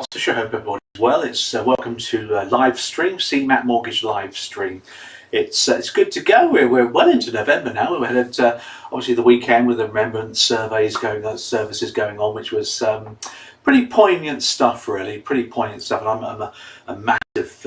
Gloucestershire. Hope everybody's well. It's welcome to Livestream, CeMAP Mortgage Livestream. It's good to go. We're well into November now. We had obviously the weekend with the remembrance services going on, which was pretty poignant stuff, really. Pretty poignant stuff. And I'm a massive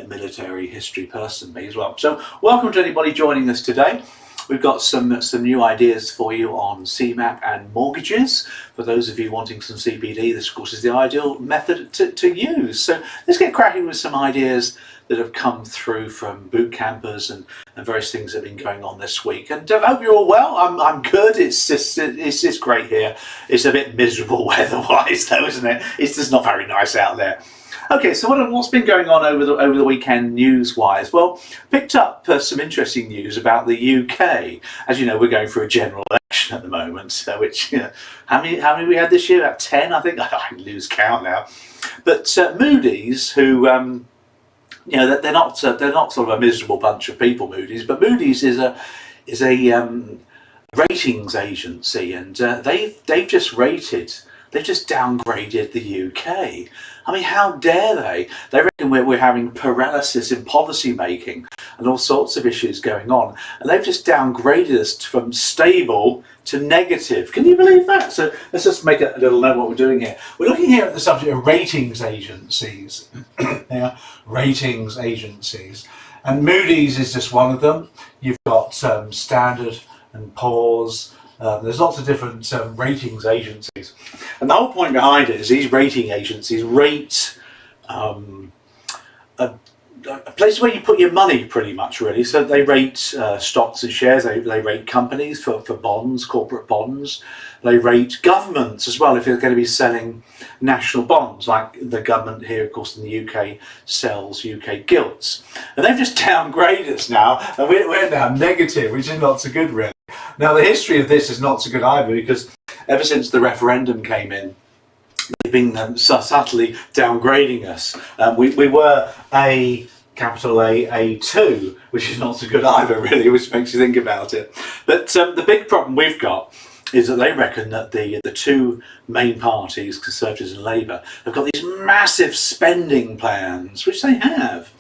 military history person, me as well. So welcome to anybody joining us today. We've got some new ideas for you on CeMAP and mortgages. For those of you wanting some CPD, this of course is the ideal method to use. So let's get cracking with some ideas that have come through from boot campers and various things that have been going on this week. And I hope you're all well. I'm good. It's just great here. It's a bit miserable weather-wise though, isn't it? It's just not very nice out there. Okay, so what's been going on over the weekend news-wise? Well, picked up some interesting news about the UK. As you know, we're going through a general election at the moment, so which, you know, how many we had this year? About 10, I think. I lose count now. But Moody's, who you know, they're not sort of a miserable bunch of people, Moody's, but Moody's is a ratings agency, and they've just downgraded the UK. I mean, how dare they? They reckon we're having paralysis in policy making and all sorts of issues going on, and they've just downgraded us from stable to negative. Can you believe that? So let's just make a little note of what we're doing here. We're looking here at the subject of ratings agencies. Yeah, ratings agencies, and Moody's is just one of them. You've got Standard and Poor's. There's lots of different ratings agencies, and the whole point behind it is these rating agencies rate a place where you put your money, pretty much, really. So they rate stocks and shares. They rate companies for bonds, corporate bonds. They rate governments as well if they're going to be selling national bonds, like the government here, of course, in the UK sells UK gilts. And they've just downgraded us now, and we're now negative, which is not so good, really. Now, the history of this is not so good either, because ever since the referendum came in, they've been subtly downgrading us. We were a capital A2, which is not so good either, really, which makes you think about it. But the big problem we've got is that they reckon that the two main parties, Conservatives and Labour, have got these massive spending plans, which they have,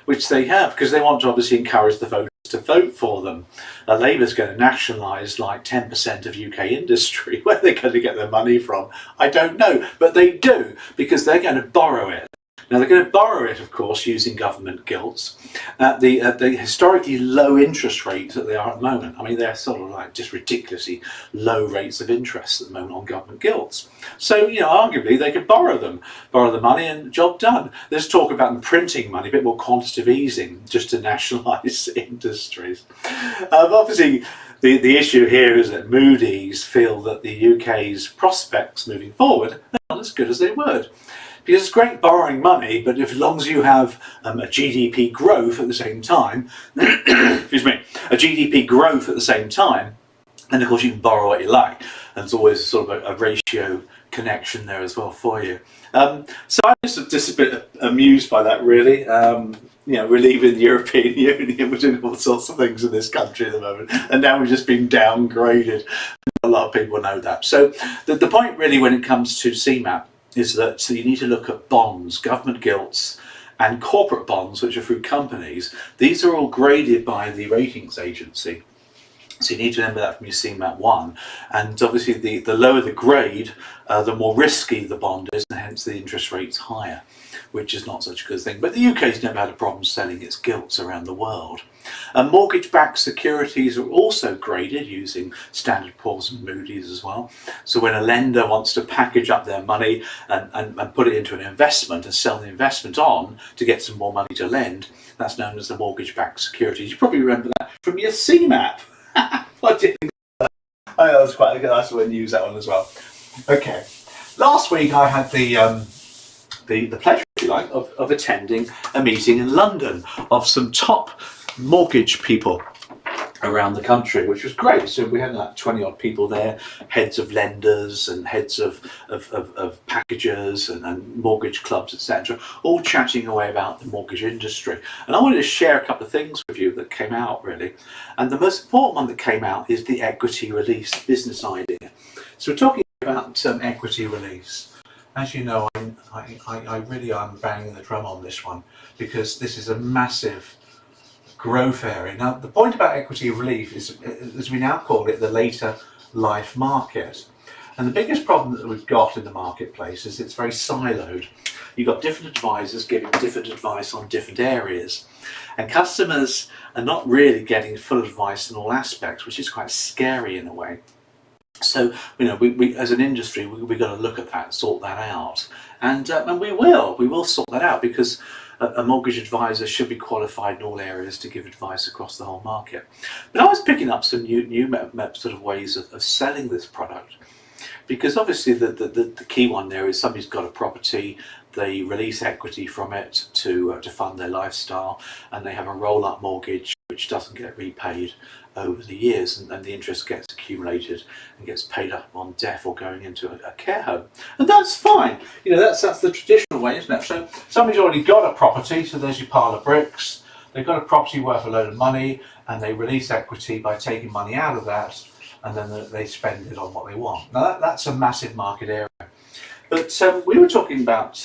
because they want to obviously encourage the voters to vote for them. Labour's going to nationalise like 10% of UK industry. Where they're going to get their money from, I don't know, but they do, because they're going to borrow it. Now, they're going to borrow it, of course, using government gilts at the historically low interest rates that they are at the moment. I mean, they're sort of like just ridiculously low rates of interest at the moment on government gilts. So, you know, arguably they could borrow the money, and job done. There's talk about them printing money, a bit more quantitative easing, just to nationalise industries. Obviously, the issue here is that Moody's feel that the UK's prospects moving forward are not as good as they were. Because it's great borrowing money, but as long as you have a GDP growth at the same time, excuse me, a GDP growth at the same time, then of course you can borrow what you like. And there's always sort of a ratio connection there as well for you. So I'm just a bit amused by that, really. You know, we're leaving the European Union, we're doing all sorts of things in this country at the moment, and now we've just been downgraded. A lot of people know that. So the point really when it comes to CeMAP is that you need to look at bonds, government gilts, and corporate bonds, which are through companies. These are all graded by the ratings agency. So you need to remember that from your CeMAP 1. And obviously the lower the grade, the more risky the bond is, and hence the interest rate's higher, which is not such a good thing. But the UK's never had a problem selling its gilts around the world. Mortgage-backed securities are also graded using Standard Poor's and Moody's as well. So when a lender wants to package up their money and put it into an investment and sell the investment on to get some more money to lend, that's known as the mortgage-backed securities. You probably remember that from your CeMAP. What do you think of that? Oh, that was quite a nice way to use that one as well. Okay, last week I had the pleasure, if you like, of attending a meeting in London of some top mortgage people around the country, which was great. So we had like 20 odd people there, heads of lenders and heads of packagers and mortgage clubs, etc., all chatting away about the mortgage industry. And I wanted to share a couple of things with you that came out, really. And the most important one that came out is the equity release business idea. So we're talking about equity release. as you know, I really am banging the drum on this one, because this is a massive growth area. Now, the point about equity relief is, as we now call it, the later life market. And the biggest problem that we've got in the marketplace is it's very siloed. You've got different advisors giving different advice on different areas, and customers are not really getting full advice in all aspects, which is quite scary in a way. So, you know, we as an industry, we've got to look at that, sort that out, and we will sort that out, because a mortgage advisor should be qualified in all areas to give advice across the whole market. But I was picking up some new sort of ways of selling this product, because obviously the key one there is somebody's got a property, they release equity from it to fund their lifestyle, and they have a roll-up mortgage which doesn't get repaid over the years, and the interest gets accumulated and gets paid up on death or going into a care home. And that's fine, you know, that's the traditional way, isn't it? So somebody's already got a property, so there's your pile of bricks, they've got a property worth a load of money, and they release equity by taking money out of that, and then they spend it on what they want. Now that's a massive market area. But we were talking about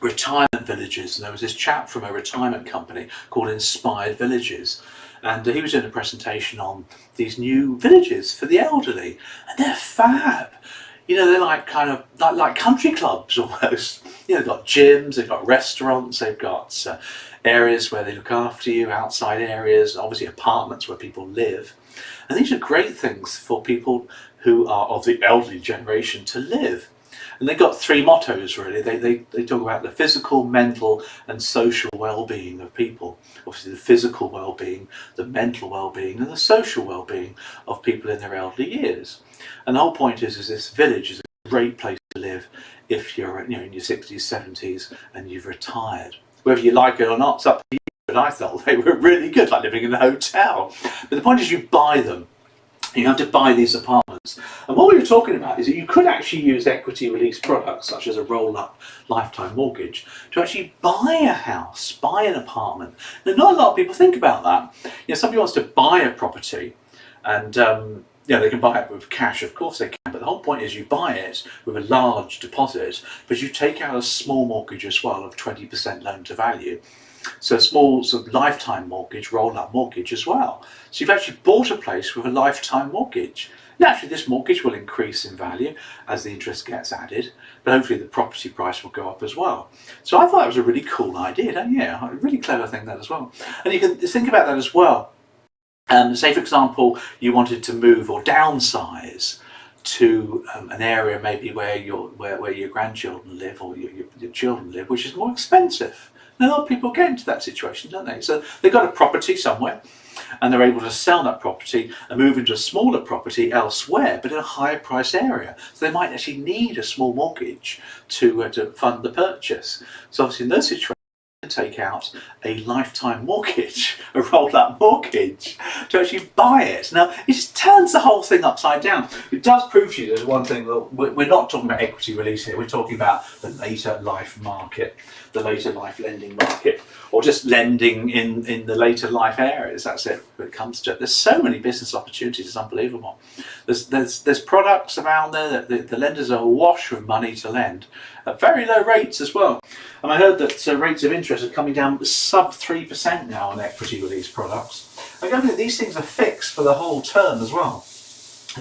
retirement villages, and there was this chap from a retirement company called Inspired Villages, and he was doing a presentation on these new villages for the elderly, and they're fab. You know, they're like kind of like country clubs almost. You know, they've got gyms, they've got restaurants, they've got areas where they look after you, outside areas, obviously apartments where people live. And these are great things for people who are of the elderly generation to live. And they've got three mottos really. They talk about the physical, mental and social well-being of people. Obviously the physical well-being, the mental well-being and the social well-being of people in their elderly years. And the whole point is this village is a great place to live if you're, you know, in your 60s, 70s and you've retired. Whether you like it or not, it's up to you, but I thought they were really good, like living in a hotel. But the point is you buy them. You have to buy these apartments. And what we were talking about is that you could actually use equity release products such as a roll-up lifetime mortgage to actually buy a house, buy an apartment. Now, not a lot of people think about that. You know, somebody wants to buy a property, and yeah, they can buy it with cash, of course they can, but the whole point is you buy it with a large deposit, but you take out a small mortgage as well of 20% loan to value. So a small sort of lifetime mortgage, roll-up mortgage as well. So you've actually bought a place with a lifetime mortgage. Naturally, this mortgage will increase in value as the interest gets added, but hopefully the property price will go up as well. So I thought that was a really cool idea, don't you? A really clever thing, that as well. And you can think about that as well. Say, for example, you wanted to move or downsize to an area maybe where your grandchildren live or your children live, which is more expensive. Now, a lot of people get into that situation, don't they? So they've got a property somewhere and they're able to sell that property and move into a smaller property elsewhere, but in a higher price area. So they might actually need a small mortgage to fund the purchase. So obviously in those situations, take out a lifetime mortgage, a rolled-up mortgage, to actually buy it. Now, it just turns the whole thing upside down. It does prove to you there's one thing, that we're not talking about equity release here, we're talking about the later life market, the later life lending market, or just lending in the later life areas. That's it when it comes to it. There's so many business opportunities, it's unbelievable. There's products around there that the lenders are awash with money to lend at very low rates as well. And I heard that rates of interest are coming down sub 3% now on equity release products. I don't think these things are fixed for the whole term as well,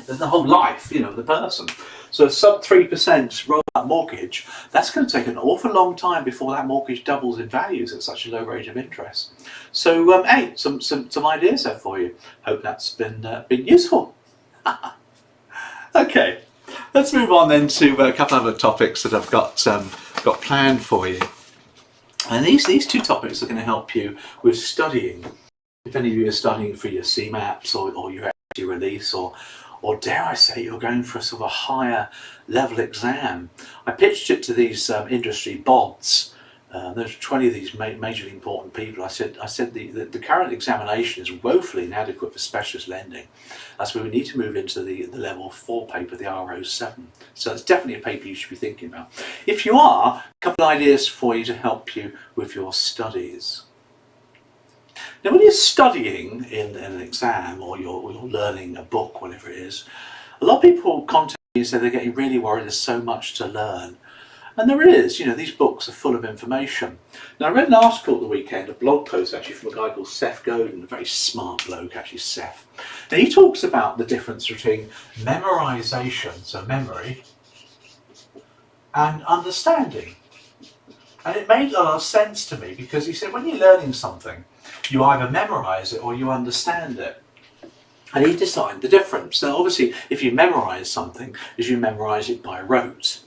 the whole life, you know, of the person. So sub 3% roll-up mortgage, that's going to take an awful long time before that mortgage doubles in values at such a low rate of interest. So hey, some ideas there for you. Hope that's been useful. Okay, let's move on then to a couple of other topics that I've got planned for you. And these two topics are going to help you with studying. If any of you are studying for your CeMAPs or your equity release, or dare I say you're going for a sort of a higher level exam. I pitched it to these industry bods. There's 20 of these majorly important people. I said the current examination is woefully inadequate for specialist lending. That's where we need to move into the level 4 paper, the RO7. So it's definitely a paper you should be thinking about. If you are, a couple of ideas for you to help you with your studies. Now, when you're studying in an exam or you're learning a book, whatever it is, a lot of people contact you and say they're getting really worried, there's so much to learn. And there is, these books are full of information. Now, I read an article at the weekend, a blog post actually from a guy called Seth Godin, a very smart bloke actually, Seth. And he talks about the difference between memorization, so memory, and understanding. And it made a lot of sense to me because he said when you're learning something, you either memorize it or you understand it. And he defined the difference. Now, obviously, if you memorize something, is you memorize it by rote.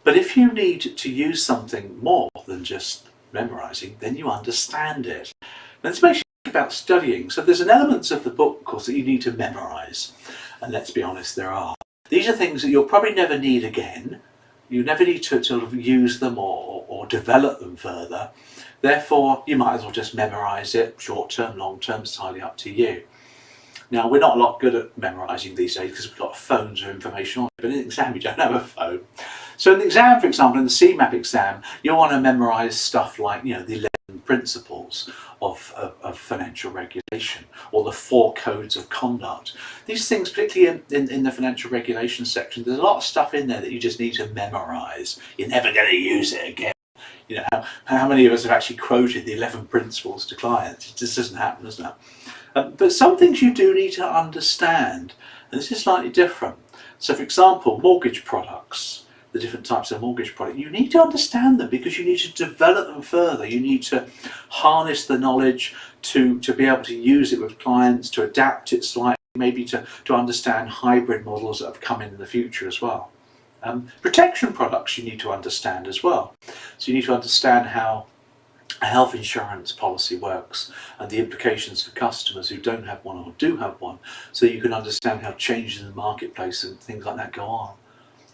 But if you need to use something more than just memorizing, then you understand it. And this makes you think about studying. So there's an element of the book, of course, that you need to memorize. And let's be honest, there are. These are things that you'll probably never need again. You never need to sort of use them or develop them further. Therefore, you might as well just memorize it, short term, long term, it's entirely up to you. Now, we're not a lot good at memorising these days because we've got phones with information on it, but in an exam you don't have a phone. So in the exam, for example, in the CeMAP exam, you'll want to memorise stuff like, the 11 principles of financial regulation, or the 4 codes of conduct. These things, particularly in the financial regulation section, there's a lot of stuff in there that you just need to memorise. You're never going to use it again. How many of us have actually quoted the 11 principles to clients? It just doesn't happen, doesn't it? But some things you do need to understand, and this is slightly different. So, for example, mortgage products, the different types of mortgage product, you need to understand them because you need to develop them further. You need to harness the knowledge to be able to use it with clients, to adapt it slightly, maybe to understand hybrid models that have come in the future as well. Protection products you need to understand as well. So you need to understand how a health insurance policy works and the implications for customers who don't have one or do have one, so you can understand how changes in the marketplace and things like that go on.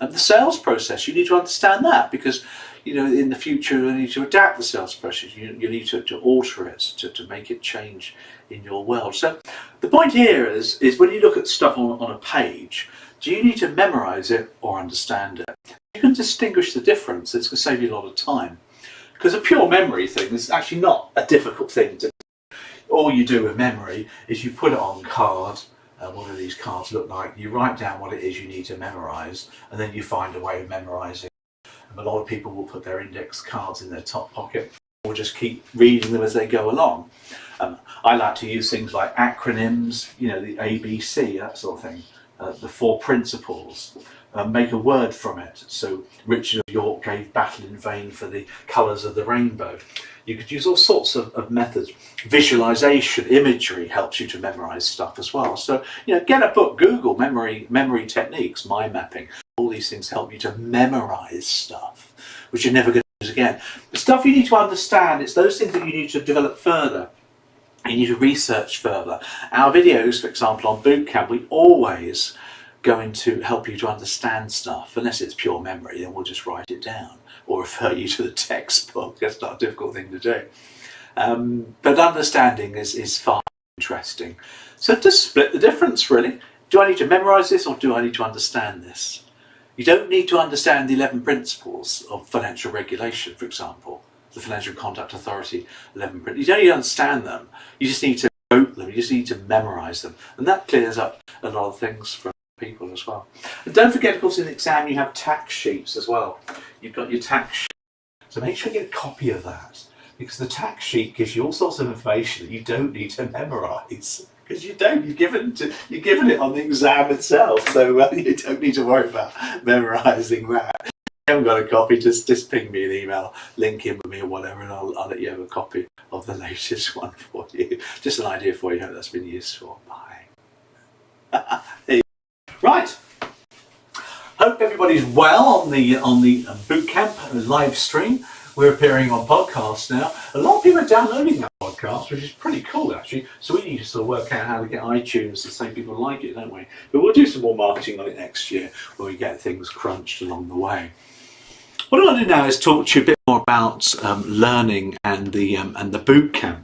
And the sales process, you need to understand that because in the future you need to adapt the sales process, you need to alter it, to make it change in your world. So the point here is when you look at stuff on a page, do you need to memorize it or understand it? You can distinguish the difference. It's going to save you a lot of time. Because a pure memory thing is actually not a difficult thing to do. All you do with memory is you put it on card. What do these cards look like? You write down what it is you need to memorise, and then you find a way of memorising. A lot of people will put their index cards in their top pocket or just keep reading them as they go along. I like to use things like acronyms, the ABC, that sort of thing, the 4 principles. Make a word from it. So Richard of York gave battle in vain for the colours of the rainbow. You could use all sorts of methods. Visualization, imagery helps you to memorize stuff as well. So get a book, Google memory techniques, mind mapping. All these things help you to memorize stuff, which you're never going to use again. The stuff you need to understand, it's those things that you need to develop further. You need to research further. Our videos, for example, on Bootcamp, we always going to help you to understand stuff. Unless it's pure memory, then we'll just write it down or refer you to the textbook. That's not a difficult thing to do. But understanding is far interesting. So just split the difference, really. Do I need to memorize this or do I need to understand this? You don't need to understand the 11 principles of financial regulation, for example, the Financial Conduct Authority 11 principles. You don't need to understand them. You just need to quote them. You just need to memorize them. And that clears up a lot of things for people as well. And don't forget, of course, in the exam you have tax sheets as well. You've got your tax sheet. So make sure you get a copy of that, because the tax sheet gives you all sorts of information that you don't need to memorize. Because you've given it on the exam itself, so you don't need to worry about memorising that. If you haven't got a copy, just ping me an email, link in with me or whatever, and I'll let you have a copy of the latest one for you. Just an idea for you, hope that's been useful. Bye. Right. Hope everybody's well on the Bootcamp live stream. We're appearing on podcasts now. A lot of people are downloading that podcast, which is pretty cool actually. So we need to sort of work out how to get iTunes to say people like it, don't we? But we'll do some more marketing on it next year when we get things crunched along the way. What I want to do now is talk to you a bit more about learning and the Bootcamp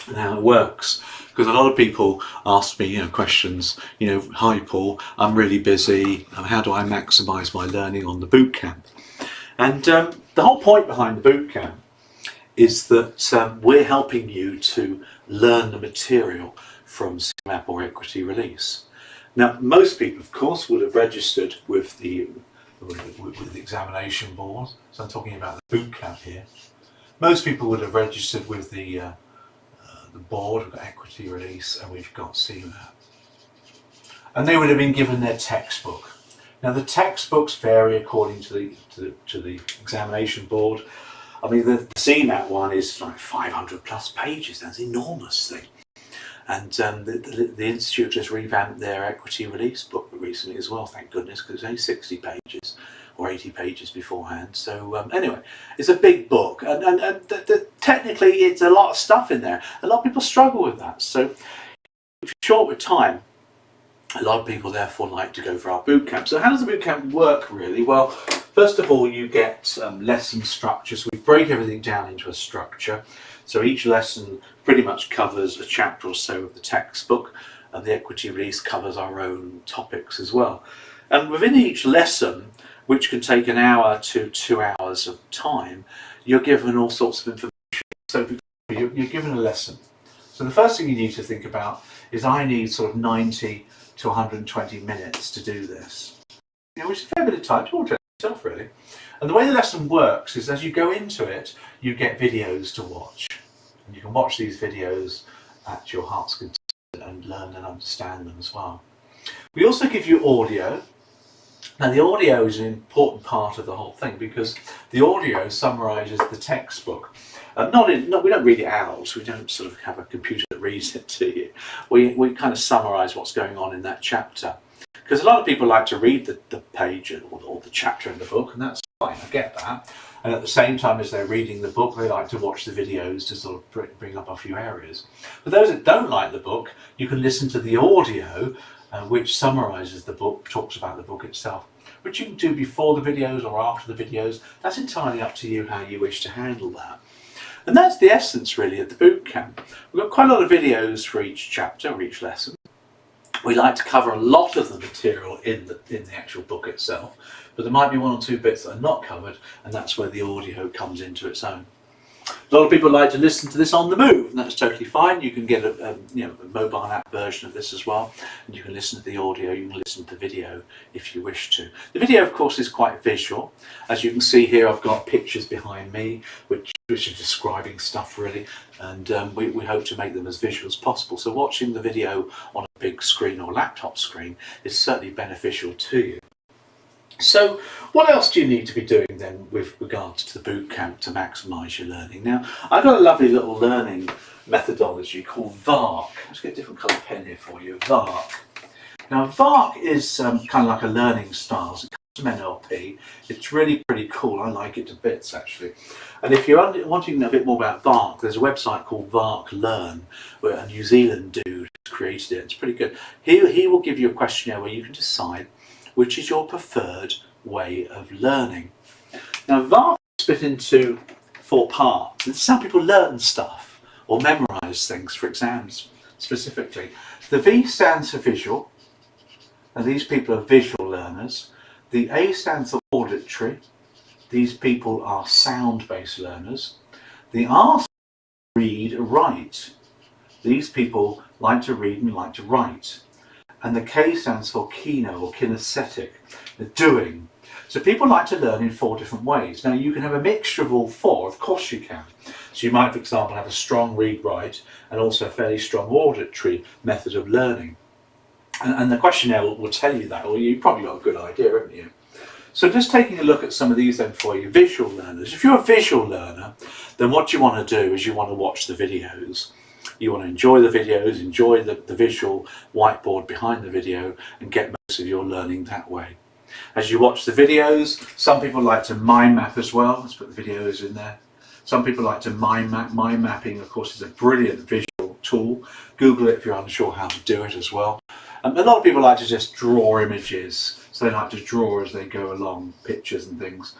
and how it works. Because a lot of people ask me, questions. Hi Paul, I'm really busy. How do I maximise my learning on the Bootcamp? And the whole point behind the Bootcamp is that we're helping you to learn the material from CeMAP or Equity Release. Now, most people, of course, would have registered with the with the examination board. So I'm talking about the Bootcamp here. Most people would have registered with the board. We've got equity release and we've got CeMAP. And they would have been given their textbook. Now the textbooks vary according to the examination board. I mean, the CeMAP one is like 500 plus pages. That's an enormous thing. And the Institute just revamped their equity release book recently as well, thank goodness, because it's only 60 pages or 80 pages beforehand. So anyway, it's a big book, and technically it's a lot of stuff in there. A lot of people struggle with that. So if you're short with time, a lot of people therefore like to go for our bootcamp. So how does the bootcamp work really? Well, first of all, you get lesson structures. We break everything down into a structure. So each lesson pretty much covers a chapter or so of the textbook, and the equity release covers our own topics as well. And within each lesson, which can take an hour to 2 hours of time, you're given all sorts of information. So you're given a lesson. So the first thing you need to think about is I need sort of 90 to 120 minutes to do this. Which is a fair bit of time to automate yourself really. And the way the lesson works is as you go into it, you get videos to watch. And you can watch these videos at your heart's content and learn and understand them as well. We also give you audio. Now the audio is an important part of the whole thing because the audio summarises the textbook. We don't read it out, we don't sort of have a computer that reads it to you. We kind of summarise what's going on in that chapter. Because a lot of people like to read the page or the chapter in the book, and that's fine, I get that. And at the same time as they're reading the book, they like to watch the videos to sort of bring up a few areas. For those that don't like the book, you can listen to the audio, which summarises the book, talks about the book itself, which you can do before the videos or after the videos. That's entirely up to you how you wish to handle that. And that's the essence really of the bootcamp. We've got quite a lot of videos for each chapter or each lesson. We like to cover a lot of the material in the actual book itself, but there might be one or two bits that are not covered, and that's where the audio comes into its own. A lot of people like to listen to this on the move, and that's totally fine. You can get a mobile app version of this as well, and you can listen to the audio, you can listen to the video if you wish to. The video, of course, is quite visual. As you can see here, I've got pictures behind me, which are describing stuff really, and we hope to make them as visual as possible. So watching the video on a big screen or laptop screen is certainly beneficial to you. So what else do you need to be doing then with regards to the bootcamp to maximise your learning? Now, I've got a lovely little learning methodology called VARC. Let's get a different colour pen here for you, VARC. Now VARC is kind of like a learning styles. It comes from NLP. It's really pretty cool. I like it to bits actually. And if you're wanting to know a bit more about VARC, there's a website called VARC Learn, where a New Zealand dude created it. It's pretty good. He will give you a questionnaire where you can decide which is your preferred way of learning. Now VARC is split into 4 parts. This is how people learn stuff or memorise things for exams specifically. The V stands for visual, and these people are visual learners. The A stands for auditory. These people are sound-based learners. The R stands for read, write. These people like to read and like to write. And the K stands for kino or kinesthetic, the doing. So people like to learn in 4 different ways. Now you can have a mixture of all 4, of course you can. So you might, for example, have a strong read-write and also a fairly strong auditory method of learning. And the questionnaire will tell you that, or you've probably got a good idea, haven't you? So just taking a look at some of these then for you, visual learners. If you're a visual learner, then what you want to do is you want to watch the videos. You want to enjoy the videos, enjoy the visual whiteboard behind the video, and get most of your learning that way. As you watch the videos, some people like to mind map as well. Let's put the videos in there. Some people like to mind map. Mind mapping, of course, is a brilliant visual tool. Google it if you're unsure how to do it as well. A lot of people like to just draw images. So they like to draw as they go along, pictures and things.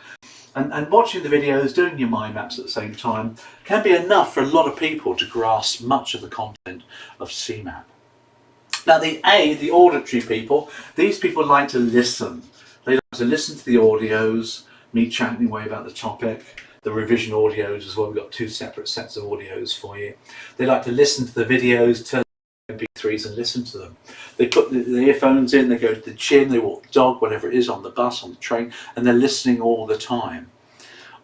And watching the videos, doing your mind maps at the same time, can be enough for a lot of people to grasp much of the content of CeMAP. Now the A, the auditory people, these people like to listen. They like to listen to the audios, me chatting away about the topic, the revision audios as well. We've got 2 separate sets of audios for you. They like to listen to the videos, turn MP3s and listen to them. They put the earphones in, they go to the gym, they walk the dog, whatever it is, on the bus, on the train, and they're listening all the time.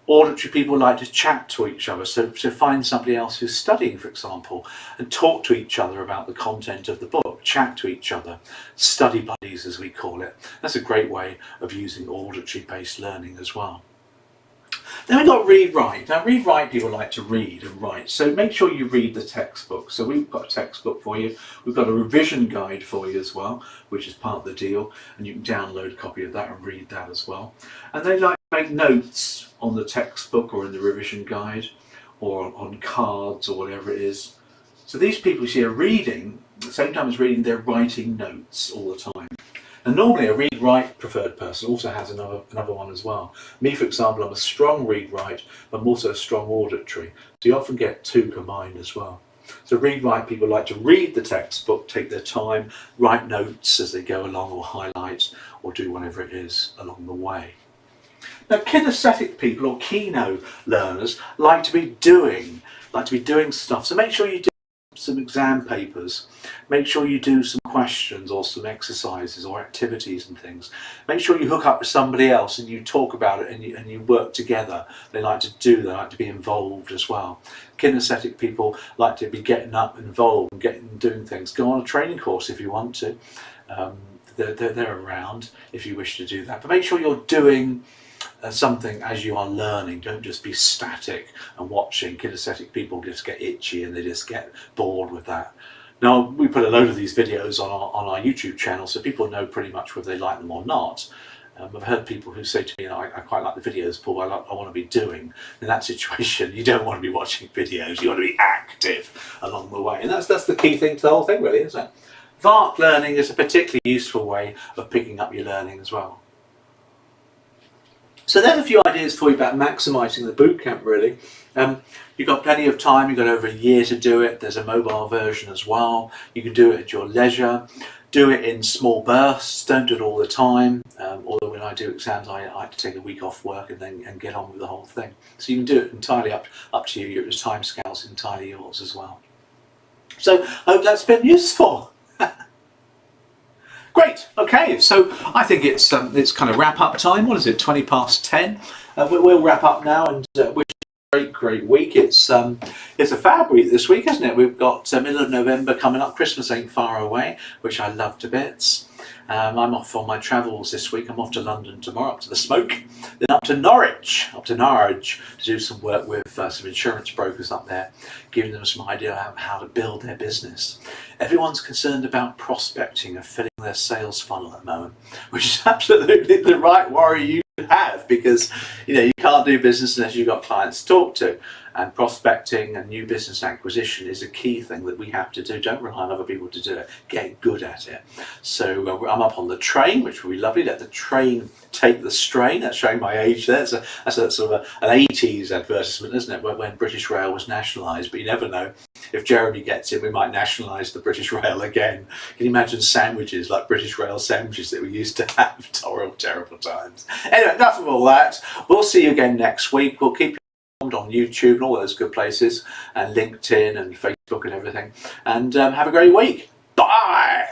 Auditory people like to chat to each other, so to find somebody else who's studying, for example, and talk to each other about the content of the book, chat to each other, study buddies as we call it. That's a great way of using auditory based learning as well. Then we've got read write. Now read write people like to read and write, so make sure you read the textbook. So we've got a textbook for you, we've got a revision guide for you as well, which is part of the deal, and you can download a copy of that and read that as well. And they like to make notes on the textbook or in the revision guide or on cards or whatever it is. So these people you see are reading, at the same time as reading, they're writing notes all the time. And normally a read-write preferred person also has another one as well. Me, for example, I'm a strong read-write, but I'm also a strong auditory. So you often get two combined as well. So read-write people like to read the textbook, take their time, write notes as they go along, or highlight, or do whatever it is along the way. Now kinesthetic people, or kino learners, like to be doing stuff. So make sure you do some exam papers, make sure you do some questions or some exercises or activities and things. Make sure you hook up with somebody else and you talk about it and you work together. They like to do, they like to be involved as well. Kinesthetic people like to be getting up, involved, and doing things. Go on a training course if you want to. They're around if you wish to do that. But make sure you're doing something as you are learning. Don't just be static and watching. Kinesthetic people just get itchy and they just get bored with that. Now we put a load of these videos on our YouTube channel, so people know pretty much whether they like them or not. I've heard people who say to me, I quite like the videos, Paul, I want to be doing. In that situation, you don't want to be watching videos, you want to be active along the way. And that's the key thing to the whole thing, really, isn't it? VARC learning is a particularly useful way of picking up your learning as well. So there's a few ideas for you about maximising the bootcamp, really. You've got plenty of time, you've got over a year to do it. There's a mobile version as well. You can do it at your leisure. Do it in small bursts, don't do it all the time. Although when I do exams, I like to take a week off work and get on with the whole thing. So you can do it entirely up to you. Your time scale's entirely yours as well. So I hope that's been useful. Great. Okay, so I think it's kind of wrap up time. What is it? 20 past 10. We'll wrap up now and wish you a great week. It's a fab week this week, isn't it? We've got middle of November coming up. Christmas ain't far away, which I love to bits. I'm off on my travels this week. I'm off to London tomorrow, up to the smoke, then up to Norwich, to do some work with some insurance brokers up there, giving them some idea of how to build their business. Everyone's concerned about prospecting and filling their sales funnel at the moment, which is absolutely the right worry you have, because you can't do business unless you've got clients to talk to. And prospecting and new business acquisition is a key thing that we have to do. Don't rely on other people to do it. Get good at it. So I'm up on the train, which will be lovely. Let the train take the strain. That's showing my age there. That's a sort of an 80s advertisement, isn't it? When British Rail was nationalised. But you never know. If Jeremy gets in, we might nationalise the British Rail again. Can you imagine sandwiches like British Rail sandwiches that we used to have? Terrible, terrible times. Anyway, enough of all that. We'll see you again next week. We'll keep on YouTube and all those good places, and LinkedIn and Facebook and everything. And have a great week. Bye.